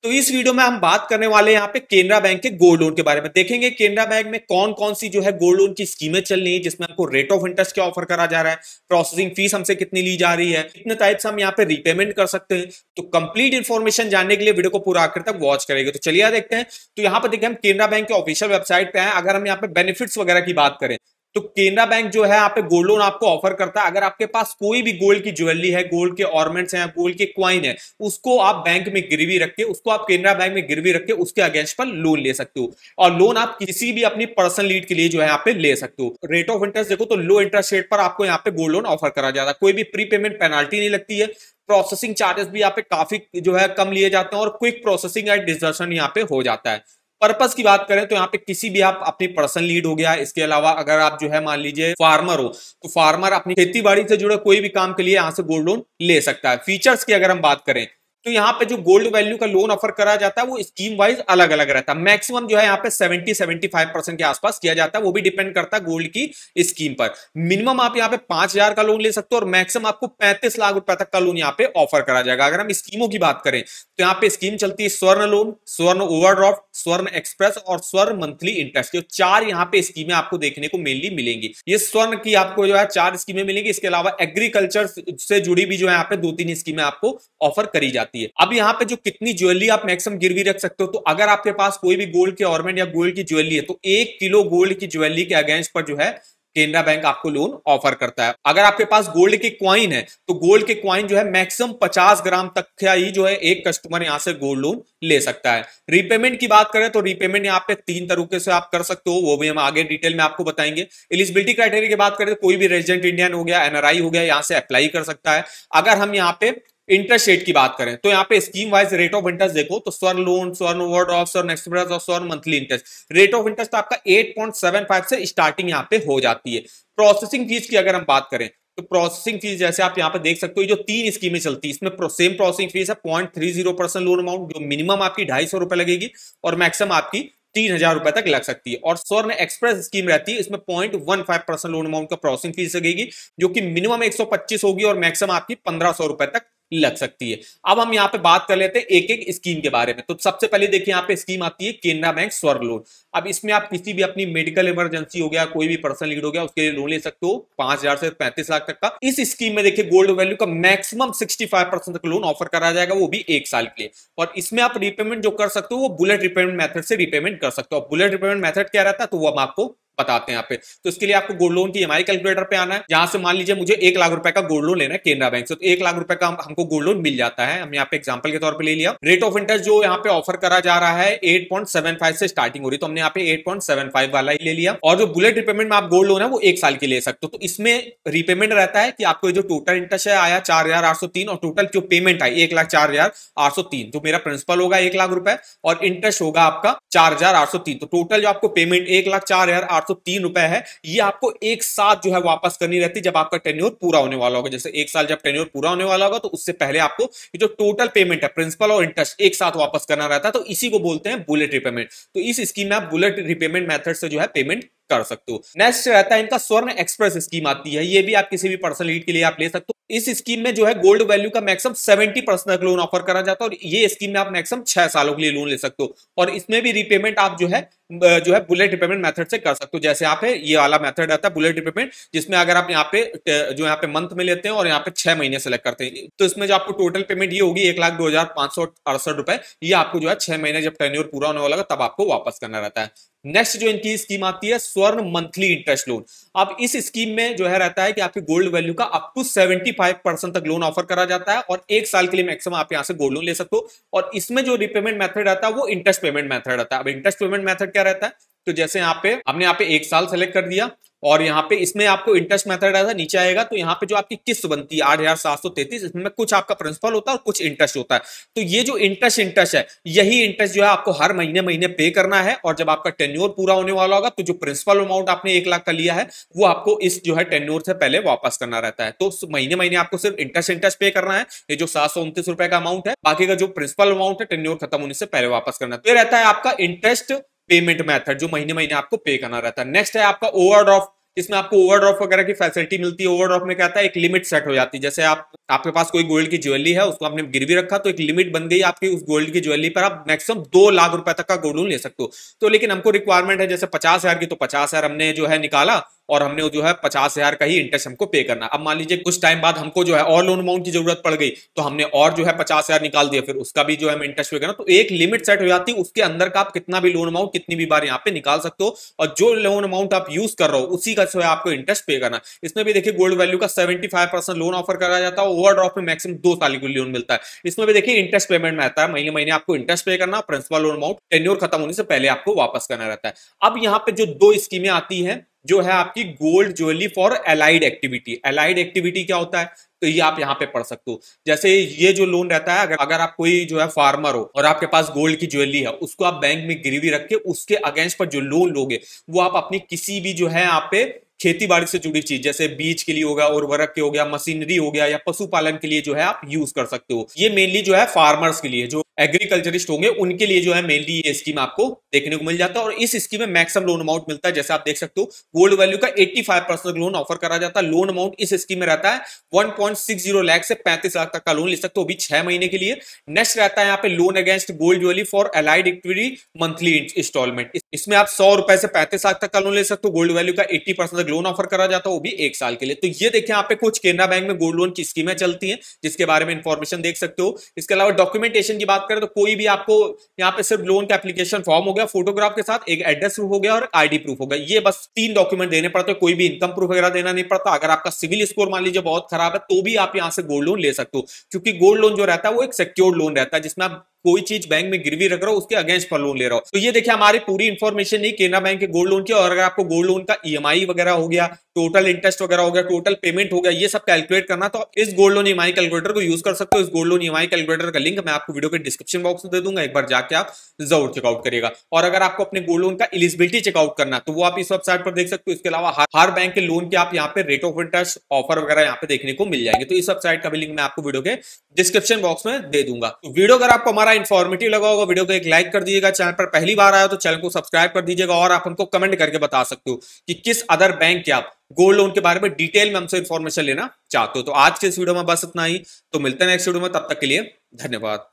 तो इस वीडियो में हम बात करने वाले हैं यहाँ पे केनरा बैंक के गोल्ड लोन के बारे में। देखेंगे केनरा बैंक में कौन कौन सी जो है गोल्ड लोन की स्कीमें चल रही है, जिसमें हमको रेट ऑफ इंटरेस्ट क्या ऑफर करा जा रहा है, प्रोसेसिंग फीस हमसे कितनी ली जा रही है, कितने टाइप से हम यहाँ पे रीपेमेंट कर सकते हैं। तो कंप्लीट इन्फॉर्मेशन जानने के लिए वीडियो को पूरा आखिर तक वॉच करेंगे। तो चलिए देखते हैं। तो यहाँ पे देखिए हम केनरा बैंक के ऑफिशियल वेबसाइट पे हैं। अगर हम यहाँ पे बेनिफिट्स वगैरह की बात करें तो केनरा बैंक जो है यहाँ पे गोल्ड लोन आपको ऑफर करता है। अगर आपके पास कोई भी गोल्ड की ज्वेलरी है, गोल्ड के ऑर्नामेंट्स हैं, गोल्ड के क्वाइन है, उसको आप बैंक में गिरवी रख के, उसको आप केनरा बैंक में गिरवी रख के उसके अगेंस्ट पर लोन ले सकते हो। और लोन आप किसी भी अपनी पर्सनल नीड के लिए जो है यहाँ पे ले सकते हो। रेट ऑफ इंटरेस्ट देखो तो लो इंटरेस्ट रेट पर आपको यहाँ पे गोल्ड लोन ऑफर करा जाता है। कोई भी प्री पेमेंट पेनाल्टी नहीं लगती है। प्रोसेसिंग चार्जेस भी यहाँ पे काफी जो है कम लिए जाते हैं और क्विक प्रोसेसिंग एंड डिस्बर्समेंट यहाँ पे हो जाता है। पर्पस की बात करें तो यहाँ पे किसी भी आप अपनी पर्सनल लीड हो गया, इसके अलावा अगर आप जो है मान लीजिए फार्मर हो तो फार्मर अपनी खेती बाड़ी से जुड़े कोई भी काम के लिए यहाँ से गोल्ड लोन ले सकता है। फीचर्स की अगर हम बात करें तो यहाँ पे जो गोल्ड वैल्यू का लोन ऑफर करा जाता है वो स्कीम वाइज अलग अलग रहता है। मैक्सिमम जो है यहाँ पे 70-75% के आसपास किया जाता है। वो भी डिपेंड करता है गोल्ड की स्कीम पर। मिनिमम आप यहाँ पे 5,000 का लोन ले सकते हो और मैक्सिमम आपको 35 लाख रुपए तक का लोन यहाँ पे ऑफर करा जाएगा। अगर हम स्कीमों की बात करें तो यहाँ पे स्कीम चलती है स्वर्ण लोन, स्वर्ण ओवरड्राफ्ट, स्वर्ण एक्सप्रेस और स्वर्ण मंथली इंटरेस्ट। चार यहाँ पे स्कीमें आपको देखने को मेनली मिलेंगी। ये स्वर्ण की आपको जो है 4 स्कीमें मिलेंगी। इसके अलावा एग्रीकल्चर से जुड़ी भी जो है यहाँ पे 2-3 स्कीमें आपको ऑफर करी जाती है। अब यहाँ पे जो कितनी ज्वेलरी आप मैक्सिमम गिरवी रख सकते हो, तो अगर आपके पास कोई भी गोल्ड के ऑर्नामेंट या गोल्ड की ज्वेलरी है तो 1 किलो गोल्ड की ज्वेलरी के अगेंस्ट पर जो है केनरा बैंक आपको लोन ऑफर करता है। अगर आपके पास गोल्ड के क्वाइन है तो गोल्ड के क्वाइन जो है मैक्सिमम 50 ग्राम तक का ही जो है एक कस्टमर यहां से गोल्ड लोन ले सकता है। रीपेमेंट की बात करें तो रीपेमेंट यहाँ पे 3 तरीके से आप कर सकते हो, वो भी हम आगे डिटेल में आपको बताएंगे। एलिजिबिलिटी क्राइटेरिया की बात करें तो कोई भी रेजिडेंट इंडियन हो गया, एनआरआई हो गया, यहां से अप्लाई कर सकता है। अगर हम यहाँ पे इंटरेस्ट रेट की बात करें तो यहाँ पे scheme wise rate of interest देखो तो स्वर्ण लोन, स्वर्ण ओवरड्राफ्ट, स्वर्ण एक्सप्रेस और स्वर्ण monthly interest rate of interest आपका 8.75 से स्टार्टिंग यहाँ पे हो जाती है। प्रोसेसिंग फीस की अगर हम बात करें तो प्रोसेसिंग फीस जैसे आप यहाँ पे देख सकते हो जो 3 स्कीमें चलती है इसमें सेम प्रोसेसिंग फीस है 0.30% लोन अमाउंट, जो मिनिमम आपकी 250 रुपए लगेगी और मैक्सिमम आपकी 3,000 रुपए तक लग सकती है। और स्वर्ण एक्सप्रेस स्कीम रहती है, इसमें 0.15% लोन अमाउंट का प्रोसेसिंग फीस लगेगी, जो कि मिनिमम 125 होगी और मैक्सिमम आपकी 1,500 रुपए तक लग सकती है। अब हम यहाँ पे बात कर लेते हैं एक एक स्कीम के बारे में। तो सबसे पहले देखिए यहाँ पे स्कीम आती है केनरा बैंक स्वर्ण लोन। अब इसमें आप किसी भी अपनी मेडिकल इमरजेंसी हो गया, कोई भी पर्सनल नीड हो गया, उसके लिए लोन ले सकते हो 5,000 से 35 लाख तक का। इस स्कीम में देखिए गोल्ड वैल्यू का मैक्सिमम 65% तक लोन ऑफर करा जाएगा, वो भी 1 साल के लिए। और इसमें आप रिपेमेंट जो कर सकते हो वो बुलेट रिपेमेंट मेथड से रिपेमेंट कर सकते हो। बुलेट रिपेमेंट मेथड क्या रहता है तो वो हम आपको बताते हैं यहाँ पे। तो इसके लिए आपको गोल्ड लोन की ईएमआई कैलकुलेटर पे आना है। जहां से मान लीजिए मुझे 1 लाख रुपए का गोल्ड लोन लेना है केनरा बैंक से, तो 1 लाख रुपए का हमको गोल्ड लोन मिल जाता है। हम यहाँ पे एग्जांपल के तौर पे ले लिया। रेट ऑफ इंटरेस्ट जो यहाँ पे ऑफर करा जा रहा है 8.75 से स्टार्टिंग हो रही है, तो हमने यहाँ पे 8.75 वाला ही ले लिया। और जो बुलेट रिपेमेंट में आप गोल्ड लोन है वो 1 साल के ले सकते हो। तो इसमें रिपेमेंट रहता है कि आपको जो टोटल इंटरेस्ट है आया 4,803 और टोटल जो पेमेंट आई 1,04,803, तो मेरा प्रिंसिपल होगा 1 लाख रुपए और इंटरेस्ट होगा आपका 4,803। तो टोटल जो आपको पेमेंट 1,04,803 रुपए है ये आपको एक साथ जो है वापस करनी रहती है जब आपका टेन्योर पूरा होने वाला होगा। जैसे 1 साल जब टेन्योर पूरा होने वाला होगा तो उससे पहले आपको ये जो टोटल पेमेंट है प्रिंसिपल और इंटरेस्ट एक साथ वापस करना रहता है, तो इसी को बोलते हैं बुलेट रिपेमेंट। तो इस स्कीम में आप बुलेट रिपेमेंट मेथड से जो है पेमेंट कर सकते हो। नेक्स्ट रहता है इनका स्वर्ण एक्सप्रेस स्कीम आती है, ये भी आप किसी भी पर्सनल नीड के लिए आप ले सकते हो। इस स्कीम में जो है गोल्ड वैल्यू का मैक्सिमम 70% तक लोन ऑफर करा जाता है और ये स्कीम में आप मैक्सिमम 6 सालों के लिए लोन ले सकते हो। और इसमें भी रिपेमेंट आप जो है बुलेट रिपेमेंट मेथड से कर सकते हो। जैसे यहाँ पे ये वाला मेथड रहता है बुलेट रिपेमेंट, जिसमें अगर आप यहाँ पे जो यहाँ पे मंथ में लेते हैं और यहाँ पे 6 महीने सेलेक्ट करते हैं, तो इसमें जो आपको टोटल पेमेंट ये होगी 1,02,568 रुपए। ये आपको जो है 6 महीने जब टेन्योर पूरा होने वाला तब आपको वापस करना रहता है। नेक्स्ट जो इनकी स्कीम आती है स्वर्ण मंथली इंटरेस्ट लोन। अब इस स्कीम में जो है रहता है कि आपकी गोल्ड वैल्यू का अप टू 75% तक लोन ऑफर करा जाता है और 1 साल के लिए मैक्सिमम आप यहां से गोल्ड लोन ले सकते हो। और इसमें जो रिपेमेंट मेथड रहता है वो इंटरेस्ट पेमेंट मेथड रहता है। अब इंटरेस्ट पेमेंट मेथड क्या रहता है तो जैसे यहाँ पे हमने यहाँ पे 1 साल सेलेक्ट कर दिया और यहाँ पे इसमें आपको इंटरेस्ट मेथड ऐसा नीचे आएगा, तो यहाँ पे जो आपकी किस्त बनती है 8,733, इसमें कुछ आपका प्रिंसिपल होता है और कुछ इंटरेस्ट होता है। तो ये जो इंटरेस्ट है यही इंटरेस्ट जो है आपको हर महीने महीने पे करना है और जब आपका टेन्योर पूरा होने वाला होगा तो जो प्रिंसिपल अमाउंट आपने 1 लाख का लिया है वो आपको इस जो है टेन्योर से पहले वापस करना रहता है। तो महीने महीने आपको सिर्फ इंटरेस्ट पे करना है, ये जो 729 रुपए का अमाउंट है, बाकी का जो प्रिंसिपल अमाउंट है टेन्योर खत्म होने से पहले वापस करना है। तो ये रहता है आपका इंटरेस्ट पेमेंट मेथड जो महीने महीने आपको पे करना रहता है। नेक्स्ट है आपका ओवरड्राफ्ट इसमें आपको ओवरड्राफ्ट वगैरह की फैसिलिटी मिलती है। ओवरड्राफ्ट में क्या आता है, एक लिमिट सेट हो जाती है। जैसे आपके पास कोई गोल्ड की ज्वेलरी है, उसको आपने गिरवी रखा, तो एक लिमिट बन गई आपकी उस गोल्ड की ज्वेलरी पर, आप मैक्सिमम 2 लाख रुपए तक का गोल्ड लोन ले सकते हो। तो लेकिन हमको रिक्वायरमेंट है जैसे 50,000 की, तो 50,000 हमने जो है निकाला और हमने जो है 50,000 का ही इंटरेस्ट हमको पे करना। अब मान लीजिए कुछ टाइम बाद हमको जो है और लोन अमाउंट की जरूरत पड़ गई, तो हमने और जो है 50,000 निकाल दिया, फिर उसका भी जो है इंटरेस्ट पे करना। तो एक लिमिट सेट हो जाती है, उसके अंदर का आप कितना भी लोन अमाउंट कितनी भी बार यहाँ पे निकाल सकते हो, और जो लोन अमाउंट आप यूज कर रहे हो उसी का जो है आपको इंटरेस्ट पे करना। इसमें भी देखिए गोल्ड वैल्यू का 75% लोन ऑफर करा जाता है। ओवरड्राफ्ट में मैक्सिमम 2 साल की लोन मिलता है। इसमें भी देखिए इंटरेस्ट पेमेंट में आता है, महीने महीने आपको इंटरेस्ट पे करना, प्रिंसिपल लोन अमाउंट टेन्योर खत्म होने से पहले आपको वापस करना रहता है। अब यहाँ पे जो 2 स्कीमें आती हैं, जो है आपकी gold jewellery for allied activity. Allied activity क्या होता है, तो ये आप यहाँ पे पढ़ सकते हो। जैसे ये जो लोन रहता है, अगर आप कोई जो है फार्मर हो और आपके पास गोल्ड की ज्वेलरी है, उसको आप बैंक में गिरवी रख के उसके अगेंस्ट पर जो लोन लोगे, वो आप अपनी किसी भी जो है यहाँ पे खेती बाड़ी से जुड़ी चीज, जैसे बीज के लिए होगा, उर्वरक के हो गया, मशीनरी हो गया, या पशुपालन के लिए जो है आप यूज कर सकते हो। ये मेनली जो है फार्मर्स के लिए, जो एग्रीकल्चरिस्ट होंगे उनके लिए जो है मेनली ये स्कीम आपको देखने को मिल जाता है। और इस स्कीम में मैक्सिमम लोन अमाउंट मिलता है, जैसे आप देख सकते हो गोल्ड वैल्यू का 85% लोन ऑफर करा जाता है। लोन अमाउंट इस स्कीम में रहता है 1.60 लाख से 35 लाख तक का लोन ले सकते हो, अभी 6 महीने के लिए। नेक्स्ट रहता है यहाँ पे loan against gold jewellery for allied activity monthly instalment. इसमें आप 100 रुपए से 35 लाख तक का लोन ले सकते हो। गोल्ड वैल्यू का 80% लोन ऑफर करा जाता है, वो भी 1 साल के लिए। तो ये देखिए यहाँ पे कुछ केनरा बैंक में गोल्ड लोन की स्कीमें चलती हैं, जिसके बारे में इंफॉर्मेशन देख सकते हो। इसके अलावा डॉक्यूमेंटेशन की बात करें तो कोई भी आपको यहाँ पे सिर्फ लोन का एप्लीकेशन फॉर्म हो गया, फोटोग्राफ के साथ एक एड्रेस प्रूफ हो गया और आईडी प्रूफ हो गया, ये बस 3 डॉक्यूमेंट देने पड़ते हैं। कोई भी इनकम प्रूफ वगैरह देना नहीं पड़ता। अगर आपका सिविल स्कोर मान लीजिए बहुत खराब है, तो भी आप यहाँ से गोल्ड लोन ले सकते हो, क्योंकि गोल्ड लोन जो रहता है वो एक सिक्योर्ड लोन रहता है, जिसमें आप कोई चीज बैंक में गिरवी रख रहा हो, उसके अगेंस्ट पर लोन ले रहा हो। तो ये देखिए हमारी पूरी इंफॉर्मेशन नहीं केनरा बैंक के गोल्ड लोन की। और अगर आपको गोल्ड लोन का ईएमआई वगैरह हो गया, टोटल इंटरेस्ट वगैरह हो गया, टोटल पेमेंट हो गया, ये सब कैलकुलेट करना, तो इस गोल्ड लोन ईएमआई कैलकुलेटर को यूज कर सकते हो। इस गोल्ड लोन ईएमआई कैलकुलेटर का लिंक मैं आपको वीडियो के डिस्क्रिप्शन बॉक्स में दे दूंगा, एक बार जाके आप जरूर चेकआउट करिएगा। और अगर आपको अपने गोल्ड लोन का एलिजिबिलिटी चेकआउट करना, तो वो आप इस वेबसाइट पर देख सकते हो। इसके अलावा हर बैंक के लोन के आप यहाँ पे रेट ऑफ इंटरेस्ट ऑफर वगैरह यहाँ पे देखने को मिल जाएंगे। तो इस वेबसाइट का भी लिंक मैं आपको वीडियो के डिस्क्रिप्शन बॉक्स में दे दूंगा। तो वीडियो अगर आपको हमारा इंफॉर्मेटिव लगा होगा, वीडियो को एक लाइक कर दीजिएगा। चैनल पर पहली बार आया तो चैनल को सब्सक्राइब कर दीजिएगा। और आप हमको कमेंट करके बता सकते हो कि किस अदर बैंक के आप गोल्ड लोन के बारे में डिटेल में हमसे इंफॉर्मेशन लेना चाहते हो। तो आज के इस वीडियो में बस इतना ही, तो मिलते हैं नेक्स्ट वीडियो में, तब तक के लिए धन्यवाद।